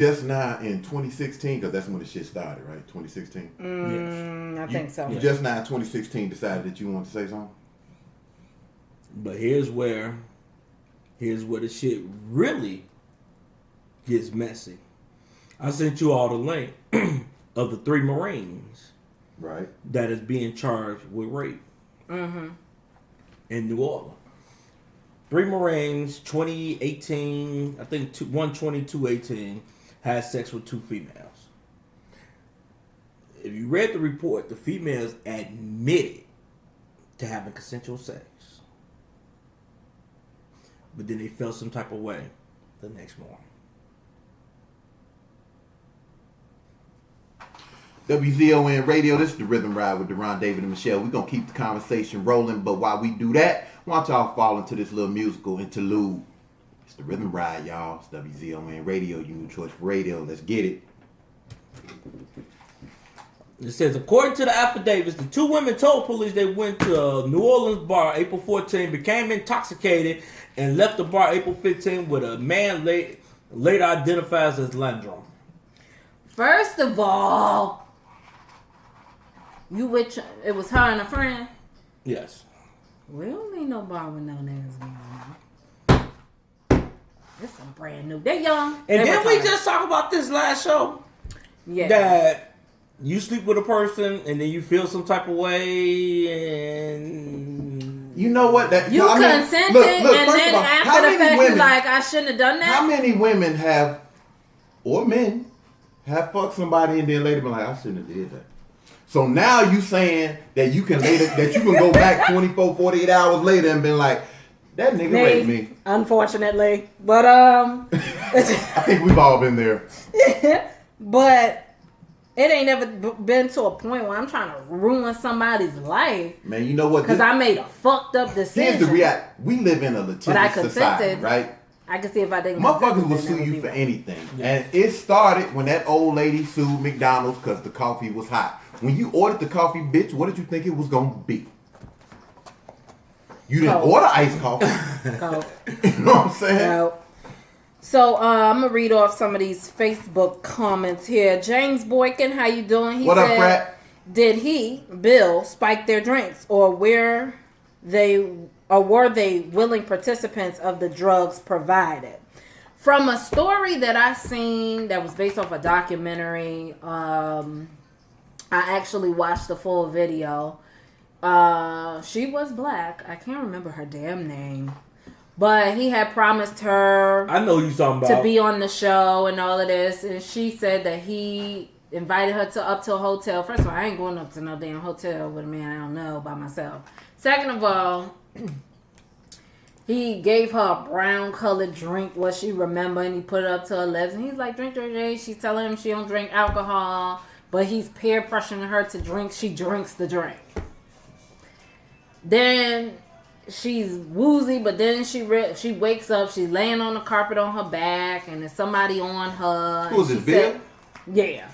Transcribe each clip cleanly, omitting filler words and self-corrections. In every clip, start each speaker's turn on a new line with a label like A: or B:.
A: Just now in 2016, because that's when the shit started, right? 2016.
B: Yes.
C: I think so.
A: You just now in 2016 decided that you wanted to say something.
B: But here's where the shit really gets messy. I sent you all the link of the 3 Marines,
A: right,
B: that is being charged with rape in New Orleans. 3 Marines, 2018, I think 12218, had sex with 2 females. If you read the report, the females admitted to having consensual sex. But then they felt some type of way the next morning.
A: WZON Radio, this is the Rhythm Ride with Deron, David, and Michelle. We're going to keep the conversation rolling, but while we do that, why don't y'all fall into this little musical interlude. It's the Rhythm Ride, y'all. It's WZON Radio, your new choice for radio. Let's get it.
B: It says, according to the affidavits, the 2 women told police they went to a New Orleans bar April 14, became intoxicated, and left the bar April 15 with a man later identified as Landrum.
C: First of all, it was her and a friend?
B: Yes.
C: We don't need no bar with no niggas going on. This is brand new. They young.
B: And
C: they
B: then we
C: retired.
B: just talk about this last show.
C: Yeah.
B: That you sleep with a person and then you feel some type of way and...
A: You know what?
C: You consented
A: look,
C: and
A: first
C: then
A: of all,
C: after the fact you like, I shouldn't have done that?
A: How many women have, or men, have fucked somebody and then later been like, I shouldn't have did that. So now you saying that you can go back 24, 48 hours later and been like, that nigga raped me.
C: Unfortunately. But
A: I think we've all been there.
C: but it ain't never been to a point where I'm trying to ruin somebody's life.
A: Man, you know what?
C: Because I made a fucked up decision.
A: Here's the reality. We live in a litigious society, right?
C: I can see if I didn't.
A: Motherfuckers will sue you for anything. Yeah. And it started when that old lady sued McDonald's because the coffee was hot. When you ordered the coffee, bitch, what did you think it was going to be? You didn't order iced coffee.
C: Cold.
A: You know what I'm saying?
C: No. So I'm going to read off some of these Facebook comments here. James Boykin, how you doing? He
A: what
C: said,
A: up, Frat?
C: Did Bill, spike their drinks or were they willing participants of the drugs provided? From a story that I seen that was based off a documentary, I actually watched the full video. She was black. I can't remember her damn name. But he had promised her
B: I know you talking about
C: to be on the show and all of this. And she said that he invited her up to a hotel. First of all, I ain't going up to no damn hotel with a man I don't know by myself. Second of all, he gave her a brown colored drink, what she remember, and he put it up to her lips. And he's like, drink. She's telling him she don't drink alcohol. But he's peer pressuring her to drink. She drinks the drink. Then she's woozy, but then she wakes up. She's laying on the carpet on her back, and there's somebody on her.
A: Who was it, Bill?
C: Yeah.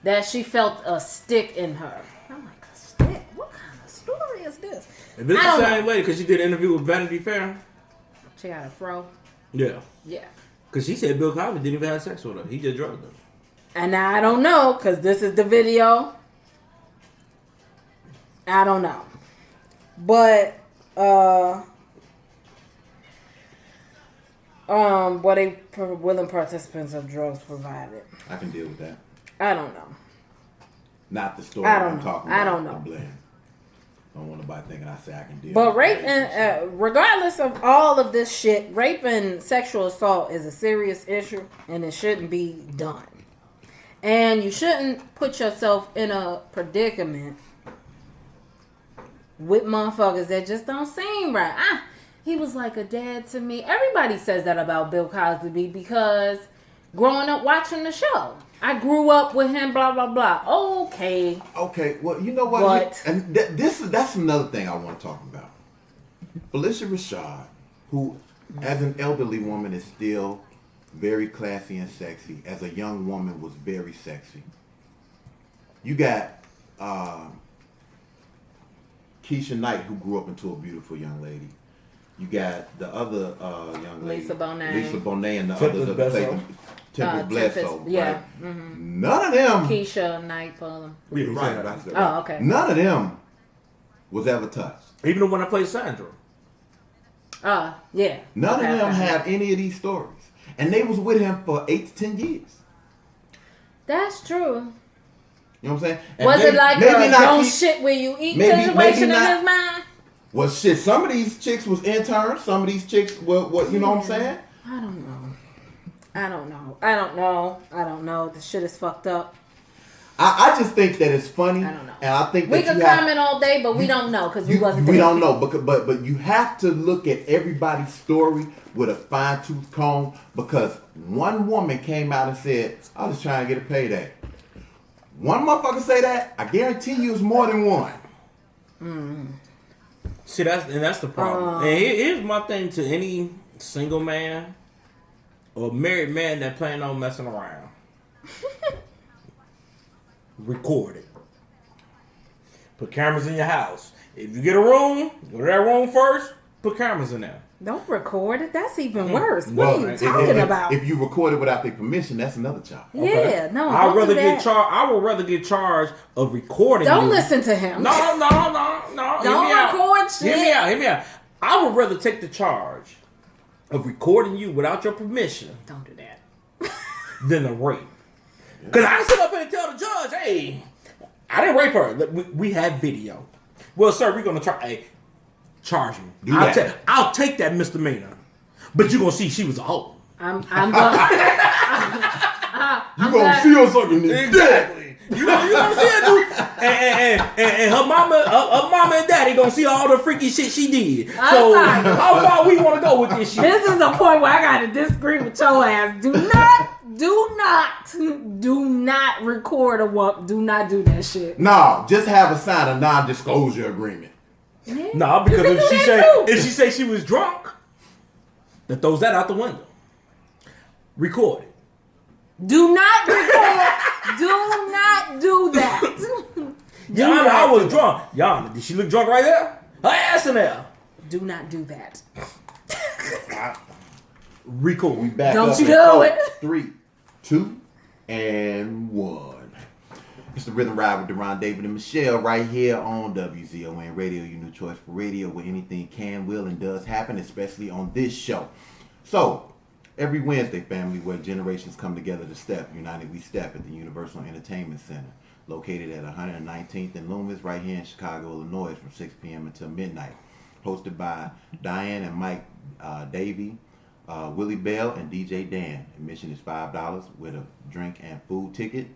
C: That she felt a stick in her. I'm like, a stick? What kind of story is this?
B: If it's the same lady, because she did an interview with Vanity Fair.
C: She got a fro?
B: Yeah.
C: Yeah.
B: Because she said Bill Cosby didn't even have sex with her. He just drugged her.
C: And now I don't know, because this is the video. I don't know. But, what a willing participants of drugs provided.
A: I can deal with that.
C: I don't know.
A: Not the story I'm talking about.
C: I don't know.
A: I don't want nobody thinking I say I can deal with it.
C: But rape and, regardless of all of this shit, rape and sexual assault is a serious issue, and it shouldn't be done. And you shouldn't put yourself in a predicament with motherfuckers that just don't seem right. He was like a dad to me. Everybody says that about Bill Cosby because growing up watching the show, I grew up with him, blah, blah, blah. Okay.
A: Well, you know what? That's another thing I want to talk about. Phylicia Rashad, who as an elderly woman is still very classy and sexy. As a young woman was very sexy. You got Keisha Knight, who grew up into a beautiful young lady. You got the other young lady,
C: Lisa Bonet,
A: and the
B: Tiffany
A: other that played Tempest Bledsoe.
C: Yeah.
A: Right?
C: Mm-hmm.
A: None of them.
C: Keisha Knight Fulham.
A: Yeah, right. That's it.
C: Oh, okay.
A: None of them was ever touched.
B: Even the one that played Sandra.
C: Yeah.
A: None of them have any of these stories. And they was with him for 8 to 10 years.
C: That's true.
A: You know what I'm saying? And
C: was it like a don't shit where you eat situation in his mind?
A: Well, shit, some of these chicks was interns. Some of these chicks were you know what I'm saying?
C: I don't know. The shit is fucked up.
A: I just think that it's funny.
C: I don't know.
A: And I think
C: we
A: that
C: could comment all day, but we don't know because we wasn't there.
A: We don't know, but you have to look at everybody's story with a fine-tooth comb because one woman came out and said, I was trying to get a payday. One motherfucker say that, I guarantee you it's more than one.
C: Mm.
B: See, that's the problem. And here's my thing to any single man or married man that plan on messing around. Record it. Put cameras in your house. If you get a room, go to that room first, put cameras in there.
C: Don't record it. That's even worse.
A: Well,
C: what are you talking about?
A: If you record it without their permission, that's another charge.
C: Okay. Yeah, no.
B: I would rather get charged of recording.
C: Don't listen to him.
B: No.
C: Don't record shit.
B: Hear me out. I would rather take the charge of recording you without your permission.
C: Don't do that.
B: Than a rape. Because I sit up here and tell the judge, hey, I didn't rape her. We have video. Well, sir, we're going to try. Hey, charge me. I'll take that misdemeanor. But you're going to see she was a hoe.
C: I'm
A: you going to see her sucking this
B: exactly. You gonna see her do, and her mama and daddy gonna see all the freaky shit she did. So how far we want to go with this shit?
C: This is a point where I gotta disagree with your ass. Do not record a woman. Do not do that shit.
A: No, just have a sign a non-disclosure agreement.
C: Yeah.
B: No, because if she say she was drunk, that throws that out the window. Record it.
C: Do not record. Do not do that.
B: Yana, I was drunk. Yana, did she look drunk right there? Her ass in there.
C: Do not do that.
B: Record.
A: We back
C: Don't
A: up
C: you do it.
A: 3, 2, and 1. It's the Rhythm Ride with Deron David and Michelle right here on WZON Radio, your new choice for radio, where anything can, will, and does happen, especially on this show. So, every Wednesday, family, where generations come together to step, united we step at the Universal Entertainment Center, located at 119th and Loomis, right here in Chicago, Illinois, from 6 p.m. until midnight. Hosted by Diane and Mike Davey, Willie Bell, and DJ Dan. Admission is $5 with a drink and food ticket.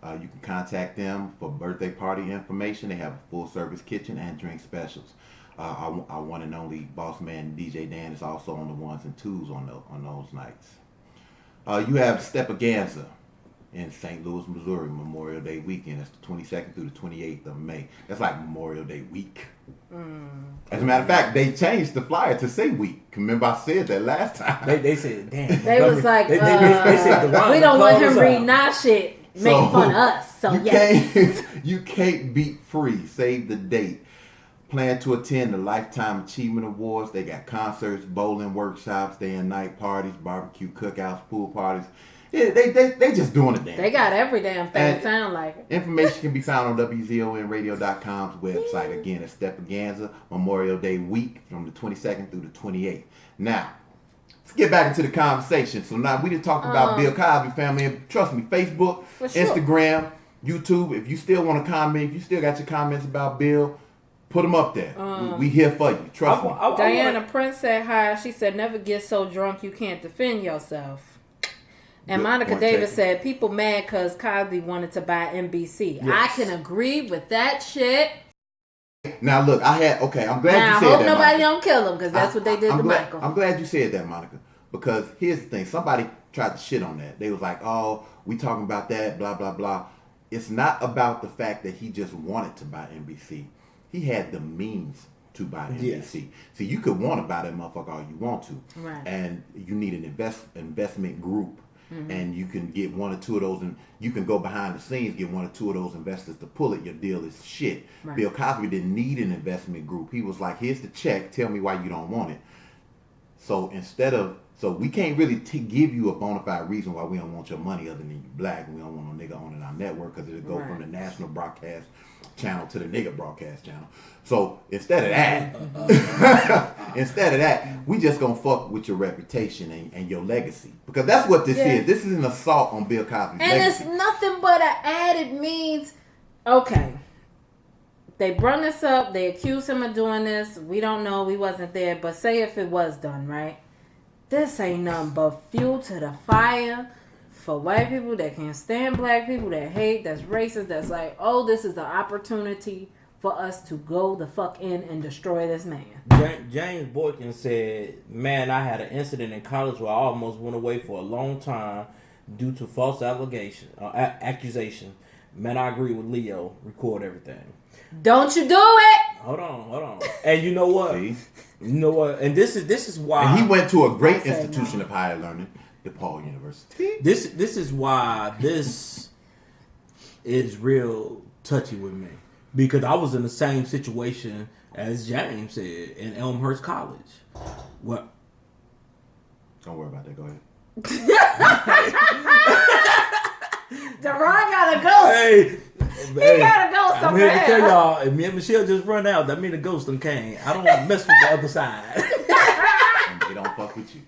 A: You can contact them for birthday party information. They have a full-service kitchen and drink specials. Our one and only boss man, DJ Dan, is also on the ones and twos on those nights. You have Stepaganza in St. Louis, Missouri, Memorial Day weekend. That's the 22nd through the 28th of May. That's like Memorial Day week. As a matter of fact, they changed the flyer to say week. Remember I said that last time.
B: They said, damn.
C: They was like,
B: they said,
C: we don't want him reading our shit. Making fun of us. So
A: you can't beat free. Save the date. Plan to attend the Lifetime Achievement Awards. They got concerts, bowling workshops, day and night parties, barbecue cookouts, pool parties. Yeah, they just doing it damn.
C: They got every damn thing. Sound like it.
A: Information can be found on WZONradio.com's website. Again, it's Stepaganza Memorial Day week from the 22nd through the 28th. Now, let's get back into the conversation. So now we didn't talk about Bill Cosby, family. And trust me, Facebook, Instagram, YouTube. If you still want to comment, if you still got your comments about Bill, put them up there. We here for you. Trust me.
C: Diana Prince said hi. She said, never get so drunk you can't defend yourself. And Monica Davis said, people mad because Cosby wanted to buy NBC. Yes. I can agree with that shit.
A: Now look, I'm glad you said that.
C: Now I hope nobody don't kill him because that's what they did to Michael.
A: I'm glad you said that, Monica. Because here's the thing. Somebody tried to shit on that. They was like, oh, we talking about that, blah, blah, blah. It's not about the fact that he just wanted to buy NBC. He had the means to buy NBC. Yes. See, you could want to buy that motherfucker all you want to.
C: Right.
A: And you need an investment group. Mm-hmm. And you can get one or two of those, and you can go behind the scenes, get one or two of those investors to pull it. Your deal is shit. Right. Bill Cosby didn't need an investment group. He was like, here's the check. Tell me why you don't want it. So instead of So we can't really give you a bona fide reason why we don't want your money other than you black and we don't want no nigga owning our network because it'll go from the national broadcast channel to the nigga broadcast channel. So instead of that, we just gonna fuck with your reputation and your legacy. Because that's what this is. This is an assault on Bill Cosby's legacy.
C: And it's nothing but an added means. Okay. They brought this up. They accused him of doing this. We don't know. We wasn't there. But say if it was done, right? This ain't nothing but fuel to the fire for white people that can't stand black people, that hate, that's racist, that's like, oh, this is the opportunity for us to go the fuck in and destroy this man.
B: James Boykin said, man, I had an incident in college where I almost went away for a long time due to false accusation. Man, I agree with Leo. Record everything.
C: Don't you do it!
B: Hold on. And you know what?
A: See?
B: You know what? And this is why.
A: And he went to a great institution of higher learning, DePaul University.
B: This is why this is real touchy with me, because I was in the same situation as James said in Elmhurst College. Well,
A: don't worry about that. Go ahead.
C: Deron gotta go.
B: Hey,
C: he gotta go somewhere.
B: I'm here to tell y'all, if me and Michelle just run out, that mean the ghost done came. I don't mess with the other side.
A: They don't fuck with you.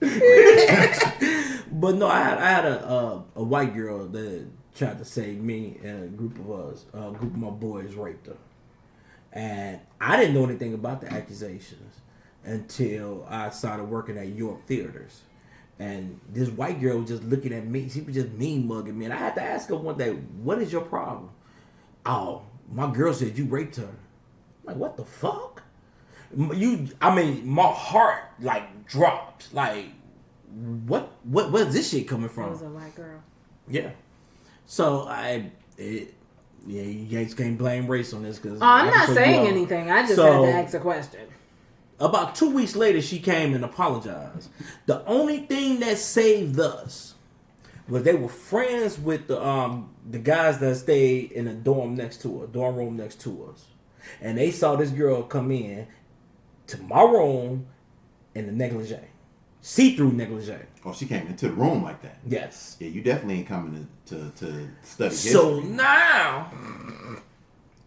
B: But no, I had a white girl that tried to say me and a group of my boys raped her. And I didn't know anything about the accusations until I started working at York Theaters. And this white girl was just looking at me. She was just mean mugging me. And I had to ask her one day, what is your problem? Oh, my girl said you raped her. I'm like, what the fuck? My heart like dropped. Like, where's this shit coming from?
C: It was a white girl.
B: Yeah. So you guys can't blame race on this because
C: I'm not saying anything. I just had to ask a question.
B: About 2 weeks later, she came and apologized. The only thing that saved us was they were friends with the guys that stayed in a dorm room next to us, and they saw this girl come in to my room in the negligee, see-through negligee.
A: Oh, she came into the room like that.
B: Yes.
A: Yeah, you definitely ain't coming to study history.
B: So now,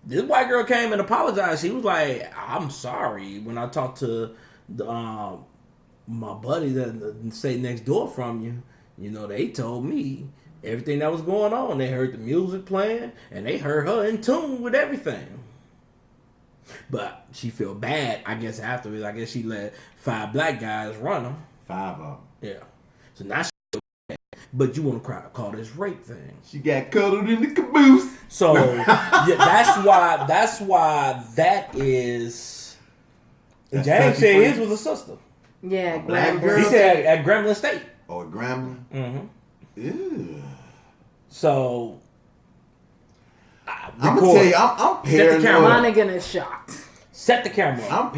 B: this white girl came and apologized. She was like, I'm sorry. When I talked to my buddy that stayed next door from you, they told me everything that was going on. They heard the music playing, and they heard her in tune with everything. But she felt bad, I guess, afterwards. I guess she let 5 black guys run her.
A: 5 of them.
B: Yeah. So now she feel bad. But you want to call this rape thing.
A: She got cuddled in the caboose.
B: So yeah, that's why that is.
A: That's
B: James said his was a sister.
C: Yeah,
A: black girl.
B: He said at Grambling State.
A: Or Grambling.
B: Mm-hmm.
A: Ew.
B: So
A: I'm gonna tell you, I'm paranoid.
C: Monaghan is shocked.
B: Set the camera up.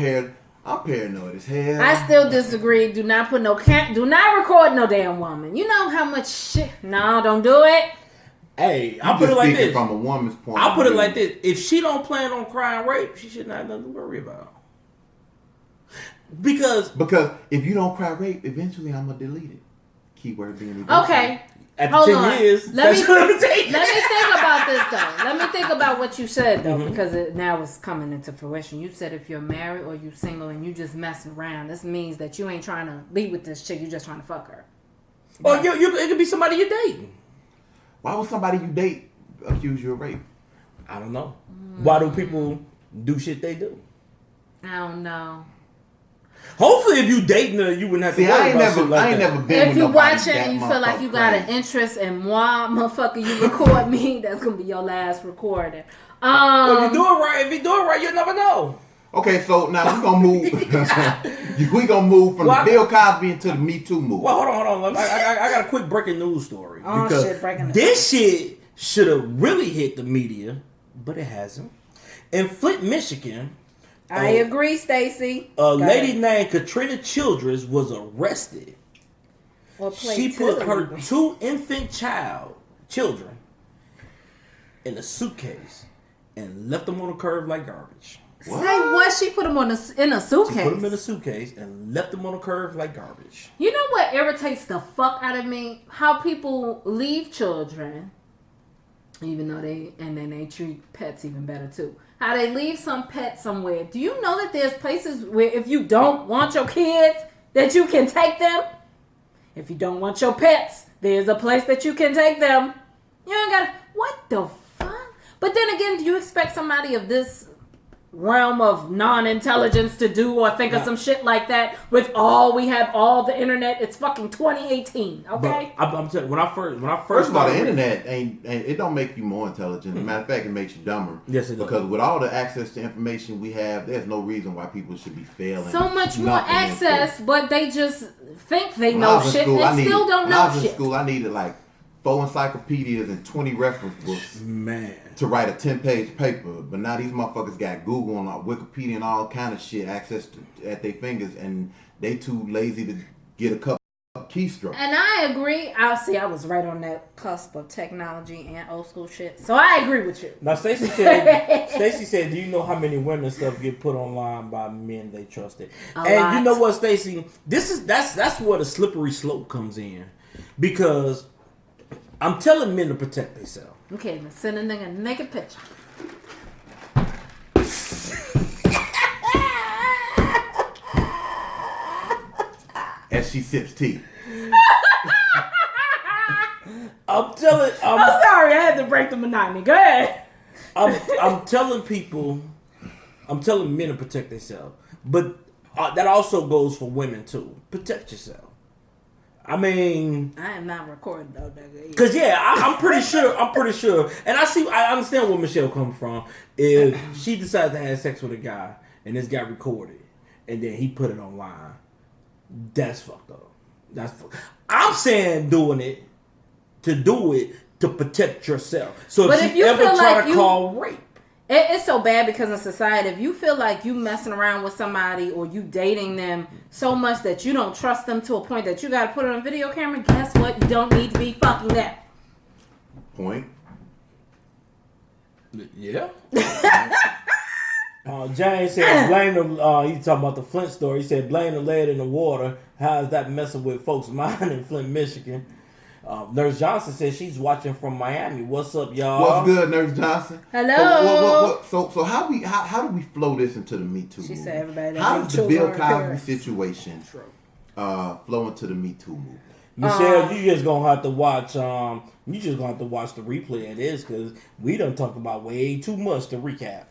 A: I'm paranoid as hell.
C: I still disagree. Do not put do not record no damn woman. You know how much shit. No, don't do it.
B: Hey, I'll put it like this.
A: From a woman's point.
B: I'll put it like this. If she don't plan on crying rape, she shouldn't have nothing to worry about. Because
A: if you don't cry rape, eventually I'm gonna delete it. Keyword being eventually.
C: Okay.
B: After
C: Hold
B: 10
C: on.
B: years,
C: Let me
B: think
C: think about this though. Let me think about what you said though, because now it's coming into fruition. You said if you're married or you single and you just messing around, this means that you ain't trying to be with this chick. You just trying to fuck her.
B: Or it could be somebody you're dating.
A: Why would somebody you date accuse you of rape?
B: I don't know. Why do people do shit they do?
C: I don't know.
B: Hopefully, if you dating her, you wouldn't have to worry
A: I ain't
B: about shit like
A: I ain't
B: that.
A: never been.
C: If you
A: with
C: watching
A: that
C: and you feel like you got an interest in moi, motherfucker, you record me. That's gonna be your last recording.
B: If you do it right, you'll never know.
A: Okay, so now we're gonna move. We gonna move from the Bill Cosby into the Me Too movement.
B: Well, hold on. I got a quick breaking news story.
C: Oh,
B: because
C: shit, breaking news.
B: This shit should have really hit the media, but it hasn't. In Flint, Michigan,
C: I agree, Stacy.
B: a lady named Katrina Childress was arrested. She put her 2 infant children in a suitcase and left them on the curb like garbage.
A: What?
C: Say what? She put them in a
B: She
C: suitcase.
B: put them in a suitcase and left them on the curb like garbage.
C: You know what irritates the fuck out of me? How people leave children, even though they treat pets even better too. How they leave some pet somewhere. Do you know that there's places where if you don't want your kids, that you can take them? If you don't want your pets, there's a place that you can take them. You ain't got what the fuck? But then again, do you expect somebody of this realm of non-intelligence to do or think of some shit like that with we have all the internet? It's fucking 2018, okay?
B: But I'm telling you, when I first
A: First of all, the internet ain't it don't make you more intelligent. As a matter of fact, it makes you dumber.
B: Yes, it does.
A: Because with all the access to information we have, there's no reason why people should be failing.
C: So much more
A: nothing in
C: access,
A: school.
C: but they just think they
A: When I
C: know
A: was in
C: shit
A: school,
C: and still don't
A: when I
C: know
A: was
C: shit.
A: in school, I needed like 4 encyclopedias and 20 reference books
B: Man.
A: to write a 10-page paper. But now these motherfuckers got Google and Wikipedia and all kind of shit access to, at their fingers, and they too lazy to get a couple of keystrokes.
C: And I agree. I was right on that cusp of technology and old school shit. So I agree with you.
B: Now Stacey said, do you know how many women stuff get put online by men they trusted? And
C: lot.
B: you know what, Stacey? That's where the slippery slope comes in. Because I'm telling men to protect themselves.
C: Okay, now send a nigga a naked picture.
A: As she sips tea.
B: I'm telling
C: I'm sorry, I had to break the monotony. Go ahead.
B: I'm telling people, I'm telling men to protect themselves. But that also goes for women too. Protect yourself. I mean,
C: I am not recording though, nigga.
B: cause yeah, I'm pretty sure, and I understand where Michelle comes from. If she decides to have sex with a guy and this got recorded, and then he put it online, that's fucked up. I'm saying doing it to protect yourself. So
C: But
B: if you ever
C: feel
B: try
C: like
B: to call rape,
C: it's so bad because in society, if you feel like you messing around with somebody or you dating them so much that you don't trust them to a point that you got to put it on video camera, guess what? You don't need to be fucking them.
A: Point.
B: yeah. James said, blame the, he's talking about the Flint story. He said, blame the lead in the water. How is that messing with folks' mind in Flint, Michigan? Nurse Johnson says she's watching from Miami. What's up, y'all?
A: What's good, Nurse Johnson?
C: Hello.
A: So how do we flow this into the Me Too
C: She
A: movement?
C: said everybody that
A: how
C: needs
A: does the Bill
C: children are
A: Cosby
C: parents.
A: situation flow into the Me Too movement?
B: Michelle, you just gonna have to watch. You just gonna have to watch the replay of this because we done talked about way too much to recap.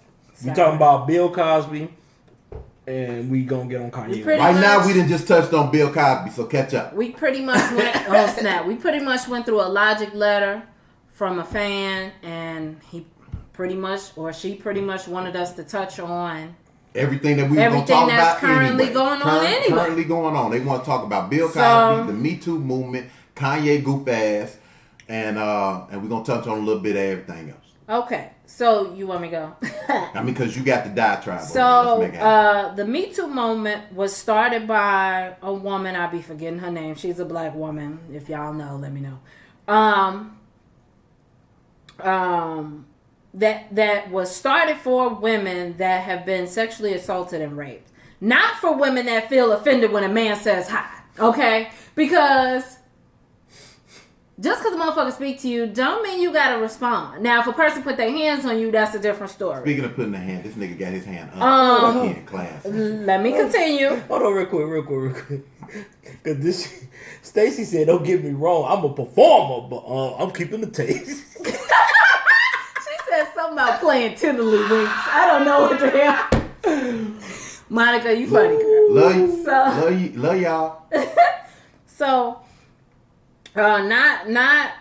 B: We talking about Bill Cosby, and we gonna get on Kanye.
C: pretty
A: Right now,
C: much-
A: we done just touched on Bill Cosby, so catch up.
C: We pretty much went. Oh snap! We pretty much went through a Logic letter from a fan, and he pretty much, or she pretty much, wanted us to touch on
A: Everything that we were going to
C: everything
A: talk
C: that's
A: about
C: currently
A: anyway.
C: going on anyway.
A: Currently going on. They want to talk about Bill Cosby,
C: So-
A: the Me Too movement, Kanye goof ass, and we're going to touch on a little bit of everything else.
C: Okay, so you want me to go?
A: I mean, because you got the diatribe. over there.
C: So,
A: Let's make it happen.
C: the Me Too moment was started by a woman. I'll be forgetting her name. She's a black woman. If y'all know, let me know. That was started for women that have been sexually assaulted and raped. Not for women that feel offended when a man says hi. Okay? Because just because a motherfucker speak to you don't mean you gotta respond. Now, if a person put their hands on you, that's a different story.
A: Speaking of putting the hand, this nigga got his hand up. Like he in class.
C: Let me continue.
B: Hold on, real quick. Cause this, Stacey said, "Don't get me wrong, I'm a performer, but I'm keeping the taste."
C: She said something about playing Tiddlywinks. I don't know what the hell. Monica, you funny girl.
A: Love y'all.
C: So, not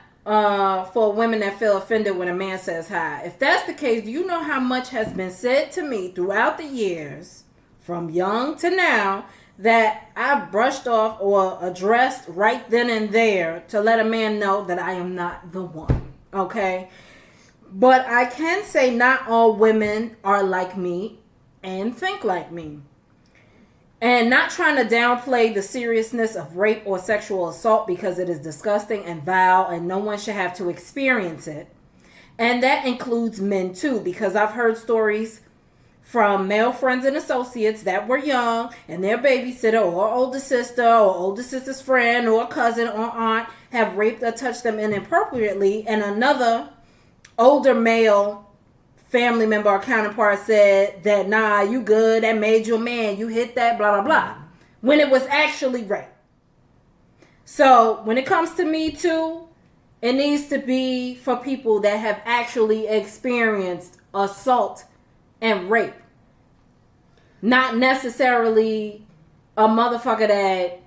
C: for women that feel offended when a man says hi. If that's the case, do you know how much has been said to me throughout the years, from young to now, that I've brushed off or addressed right then and there to let a man know that I am not the one. Okay? But I can say not all women are like me and think like me. And not trying to downplay the seriousness of rape or sexual assault because it is disgusting and vile and no one should have to experience it. And that includes men too, because I've heard stories from male friends and associates that were young and their babysitter or older sister or older sister's friend or cousin or aunt have raped or touched them inappropriately, and another older male family member or counterpart said that, nah, you good, that made you a man, you hit that, blah, blah, blah, when it was actually rape. So when it comes to Me Too, it needs to be for people that have actually experienced assault and rape. Not necessarily a motherfucker that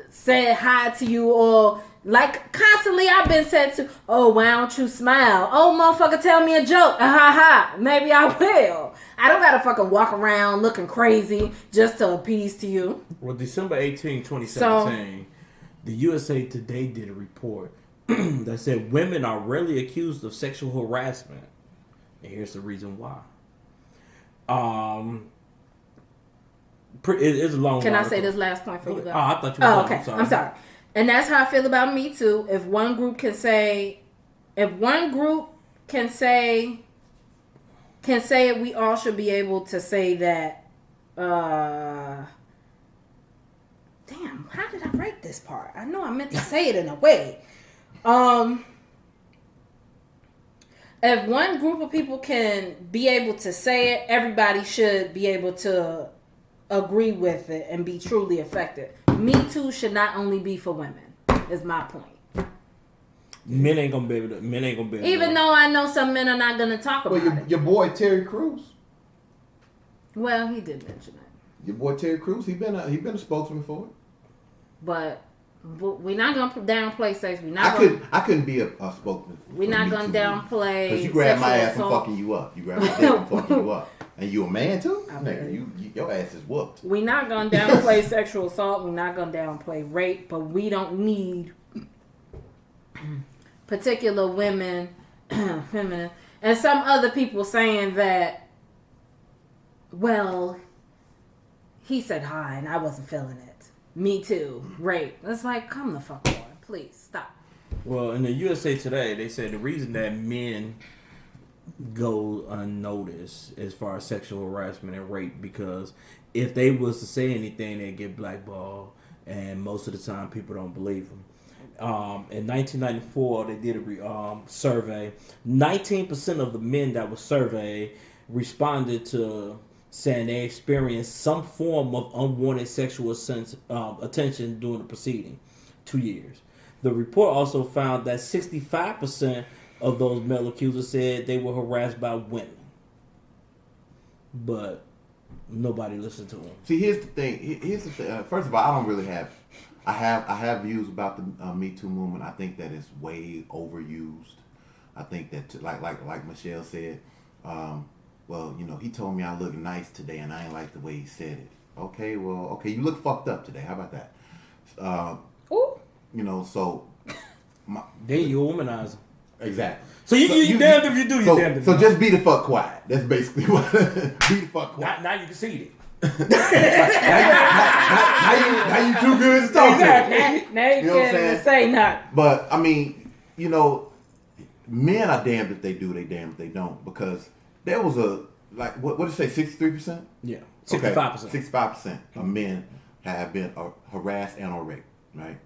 C: said hi to you, or like constantly I've been said to, oh, why don't you smile? Oh, motherfucker, tell me a joke. Ha ha. Maybe I will. I don't gotta fucking walk around looking crazy just to appease to you.
B: Well, December 18, 2017, the USA Today did a report that said women are rarely accused of sexual harassment. And here's the reason why. It's a long.
C: Can I say this last point for you guys?
B: Oh, I thought you were
C: okay. I'm sorry. And that's how I feel about Me Too. If one group can say it, we all should be able to say that. Damn, how did I write this part? I know I meant to say it in a way. If one group of people can be able to say it, everybody should be able to agree with it and be truly affected. Me Too should not only be for women, is my point.
B: Men ain't gonna be able to.
C: Even though I know some men are not gonna talk about it.
A: Your boy Terry Crews.
C: Well, he did mention it.
A: Your boy Terry Crews, he been a spokesman for it.
C: But we're not gonna downplay sex.
A: I couldn't be a spokesman.
C: We're not gonna downplay.
A: Because you grab my ass, I'm fucking you up. You grab my dick, I'm fucking you up. And you a man too? Nigga, your ass is whooped.
C: We're not gonna downplay sexual assault. We're not gonna downplay rape. But we don't need particular women, feminine, and some other people saying that, well, he said hi and I wasn't feeling it. Me Too, rape. It's like, come the fuck on, please stop.
B: Well, in the USA Today, they said the reason that men go unnoticed as far as sexual harassment and rape, because if they was to say anything, they get blackballed, and most of the time people don't believe them. In 1994, they did a survey. 19% of the men that were surveyed responded to saying they experienced some form of unwanted sexual attention during the preceding 2 years. The report also found that 65% of those male accusers said they were harassed by women, but nobody listened to them.
A: See, here's the thing. First of all, I don't really have. I have views about the Me Too movement. I think that it's way overused. I think that, like Michelle said, well, you know, he told me I look nice today, and I ain't like the way he said it. Okay, well, you look fucked up today. How about that?
C: Ooh.
A: You know, so.
B: Then you womanizer.
A: Exactly.
B: So you damned if you do, you damned if you
A: don't. So just be the fuck quiet. That's basically what. Be the fuck quiet.
B: Now you conceded.
A: now you too good to talk to.
C: Now you can't even say nothing.
A: But I mean, you know, men are damned if they do, they damned if they don't. Because there was what did it say, 63%?
B: Yeah, 65%.
A: 65% of men have been harassed and or raped, right?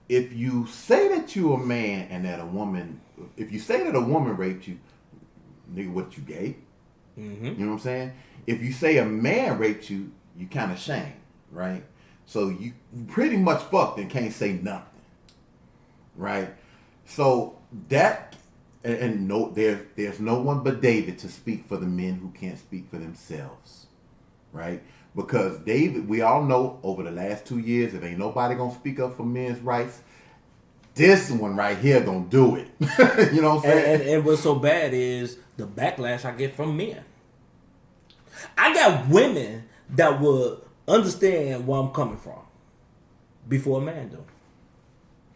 A: If you say that you're a man and that a woman, if you say that a woman raped you, nigga, what, you gay? Mm-hmm. You know what I'm saying? If you say a man raped you, you kind of shame, right? So you pretty much fucked and can't say nothing, right? So that, and no, there's no one but David to speak for the men who can't speak for themselves, right? Because David, we all know over the last 2 years, if ain't nobody gonna speak up for men's rights, this one right here gonna do it. You know what I'm saying?
B: And what's so bad is the backlash I get from men. I got women that would understand where I'm coming from before a man do.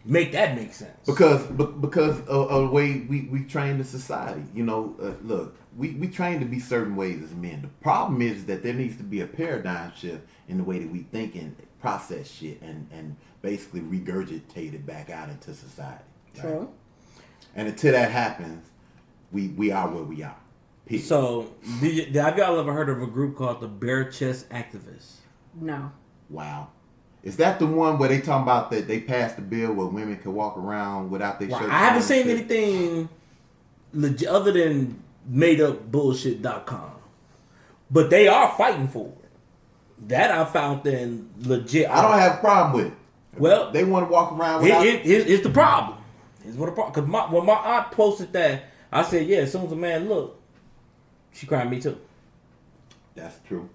B: Make that make sense.
A: Because of the way we train the society. You know, look, we train to be certain ways as men. The problem is that there needs to be a paradigm shift in the way that we think and process shit and basically regurgitate it back out into society. Right?
C: True.
A: And until that happens, we are where we are. Period.
B: So, have y'all ever heard of a group called the Bare Chest Activists?
C: No.
A: Wow. Is that the one where they talking about that they passed the bill where women could walk around without their shirts?
B: I haven't
A: on
B: seen
A: and shit?
B: anything legit other than madeupbullshit.com. But they are fighting for it. That I found then legit.
A: I don't have a problem with it.
B: Well,
A: They want to walk around without...
B: Here's the problem. Here's what the problem. Because when my aunt posted that, I said, yeah, as soon as a man look, she cried me too.
A: That's true.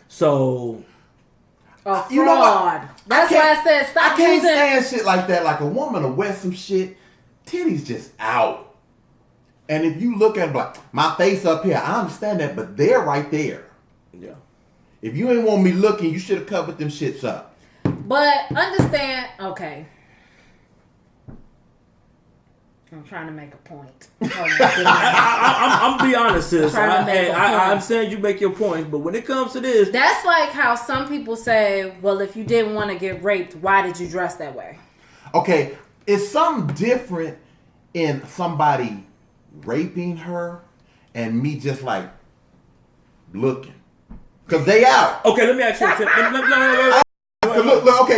B: So...
C: A fraud.
A: You know what?
C: That's why I said stop
A: I can't
C: using...
A: stand shit like that. Like a woman will wear some shit, titties just out. And if you look at it like, my face up here, I understand that, but they're right there.
B: Yeah.
A: If you ain't want me looking, you should have covered them shits up.
C: But understand, okay. I'm trying to make a point.
B: I'm be honest, sis.
C: Trying to make a point.
B: I'm saying you make your point, but when it comes to this,
C: That's like how some people say, well, if you didn't want to get raped, why did you dress that way?
A: Okay, it's something different in somebody raping her and me just like looking. Because they out.
B: okay, let me ask you.
A: Look, okay.